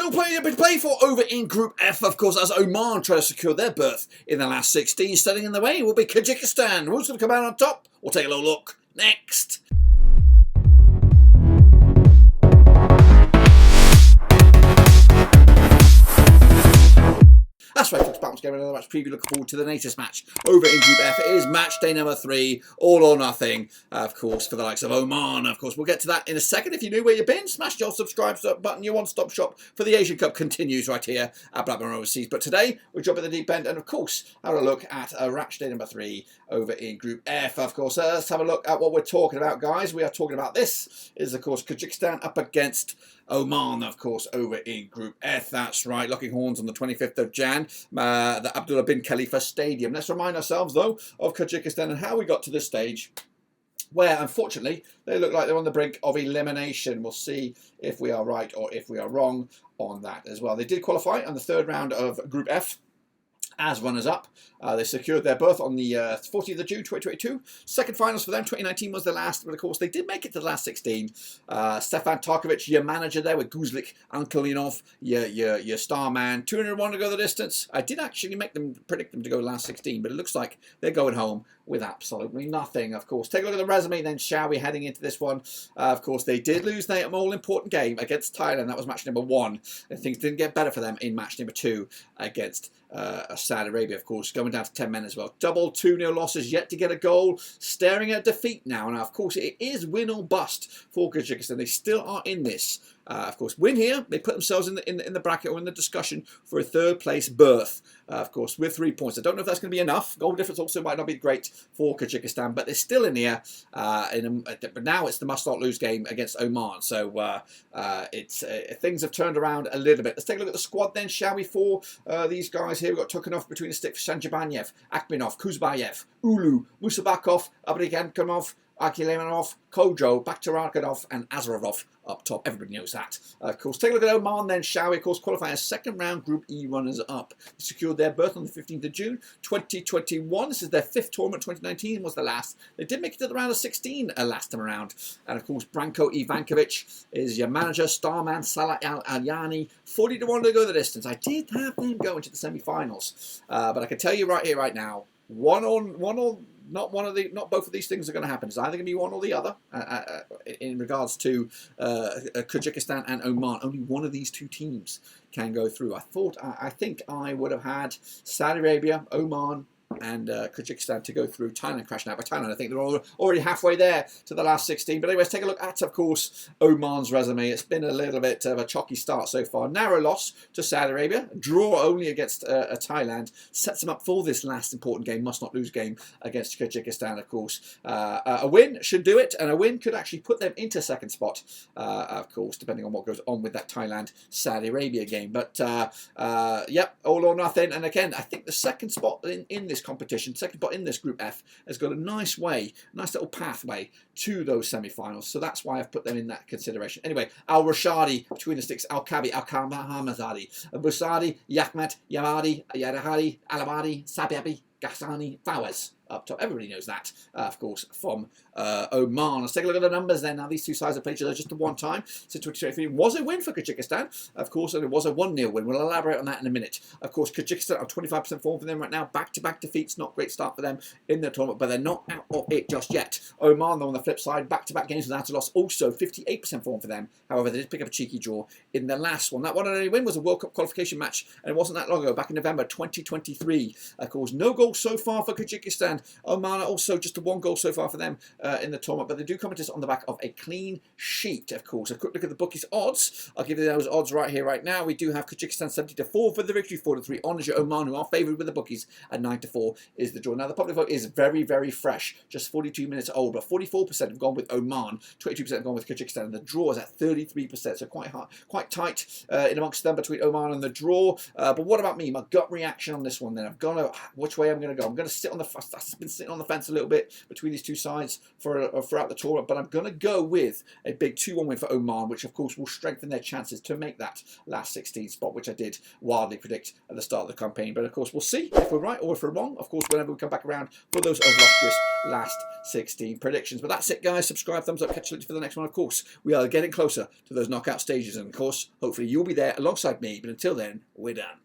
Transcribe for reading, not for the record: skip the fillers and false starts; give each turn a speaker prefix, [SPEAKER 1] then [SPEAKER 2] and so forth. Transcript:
[SPEAKER 1] Final play to play for over in Group F, of course, as Oman try to secure their berth in the last 16. Standing in the way will be Kyrgyzstan. Who's going to come out on top? We'll take a little look next. That's right, folks, Battles Game, another match preview. Looking forward to the latest match over in Group F. It is match day number 3, all or nothing, of course, for the likes of Oman. Of course, we'll get to that in a second. If you knew where you've been, smash your subscribe button. Your one-stop shop for the Asian Cup continues right here at Blackburn Overseas. But today, we're jumping the deep end and, of course, have a look at match day number 3 over in Group F. Of course, let's have a look at what we're talking about, guys. We are talking about this is, of course, Kyrgyzstan up against Oman, of course, over in Group F. That's right, locking horns on the 25th of Jan, the Abdullah bin Khalifa Stadium. Let's remind ourselves, though, of Kyrgyzstan and how we got to this stage where, unfortunately, they look like they're on the brink of elimination. We'll see if we are right or if we are wrong on that as well. They did qualify on the 3rd round of Group F as runners-up. They secured their berth on the 14th of June 2022. Second finals for them, 2019 was the last, but of course they did make it to the last 16. Stefan Tarkovic, your manager there, with Guzlik, Ankolinov, your star man. 201 to go the distance. I did actually predict them to go last 16, but it looks like they're going home with absolutely nothing, of course. Take a look at the resume then, shall we, heading into this one. Of course, they did lose their all-important game against Thailand. That was match number 1. And things didn't get better for them in match number 2 against Saudi Arabia, of course, going down to 10 men as well. Double 2-0 losses, yet to get a goal, staring at defeat now. Now, of course, it is win or bust for Kyrgyzstan. They still are in this. Of course, win here, they put themselves in the bracket or in the discussion for a 3rd place berth. Of course, with 3 points. I don't know if that's going to be enough. Goal difference also might not be great for Kyrgyzstan, but they're still in here. But now it's the must-not-lose game against Oman. So things have turned around a little bit. Let's take a look at the squad then, shall we, for these guys here. We've got Tukhanov between the sticks, Shanjabanyev, Akhminov, Kuzbayev, Ulu, Musabakov, Abrigankamov, Akilemanov, Kojo, Bakhtarakhanov, and Azarov up top. Everybody knows that. Of course, take a look at Oman then, shall we? Of course, qualifying as 2nd round Group E runners-up. They secured their berth on the 15th of June, 2021. This is their 5th tournament. 2019 was the last. They did make it to the round of 16 last time around. And, of course, Branko Ivankovic is your manager. Starman Salah Al-Alyani, 40 to 1 to go the distance. I did have them going to the semi-finals. But I can tell you right here, right now, not both of these things are going to happen. It's either going to be one or the other in regards to Kyrgyzstan and Oman. Only one of these two teams can go through. I think I would have had Saudi Arabia, Oman, and Kyrgyzstan to go through. Thailand crashing out by Thailand. I think they're already halfway there to the last 16. But anyways, take a look at, of course, Oman's resume. It's been a little bit of a chalky start so far. Narrow loss to Saudi Arabia. Draw only against Thailand. Sets them up for this last important game, must-not-lose game against Kyrgyzstan, of course. A win should do it, and a win could actually put them into 2nd spot, of course, depending on what goes on with that Thailand-Saudi Arabia game. But, yep, all or nothing. And again, I think the 2nd spot in this competition, 2nd spot in this Group F, has got a nice little pathway to those semi-finals. So that's why I've put them in that consideration. Anyway, Al-Rashadi between the sticks, Al-Kabi, Al-Kamahamarzadi, Busadi, Yakhmat, Yamadi, Yarahari, Alabadi, Sabiabi, Ghassani, Fawaz up top. Everybody knows that, of course, from Oman. Let's take a look at the numbers then. Now, these two sides have played each other just the one time since 2023. Was a win for Kyrgyzstan, of course, and it was a 1-0 win. We'll elaborate on that in a minute. Of course, Kyrgyzstan are 25% form for them right now. Back-to-back defeats, not great start for them in the tournament, but they're not out of it just yet. Oman, though, on the flip side, back-to-back games without a loss, also 58% form for them. However, they did pick up a cheeky draw in the last one. That one and only win was a World Cup qualification match, and it wasn't that long ago, back in November 2023. Of course, no goals so far for Kyrgyzstan. Oman also just a 1 goal so far for them in the tournament, but they do come into this on the back of a clean sheet, of course. A quick look at the bookies odds. I'll give you those odds right here, right now. We do have Kyrgyzstan 70 to 4 for the victory, 4 to 3 on Oman, who are favoured with the bookies, and 9 to 4 is the draw. Now, the public vote is very, very fresh, just 42 minutes old, but 44% have gone with Oman, 22% have gone with Kyrgyzstan, and the draw is at 33%, so quite tight in amongst them between Oman and the draw. But what about me? My gut reaction on this one then. I've gone which way I'm going to go. I'm going to sit on the fence. I've been sitting on the fence a little bit between these two sides throughout the tournament, but I'm going to go with a big 2-1 win for Oman, which of course will strengthen their chances to make that last 16 spot, which I did wildly predict at the start of the campaign. But of course, we'll see if we're right or if we're wrong, of course, whenever we come back around for those illustrious last 16 predictions. But that's it, guys. Subscribe, thumbs up, catch you later for the next one. Of course, we are getting closer to those knockout stages, and of course, hopefully you'll be there alongside me. But until then, we're done.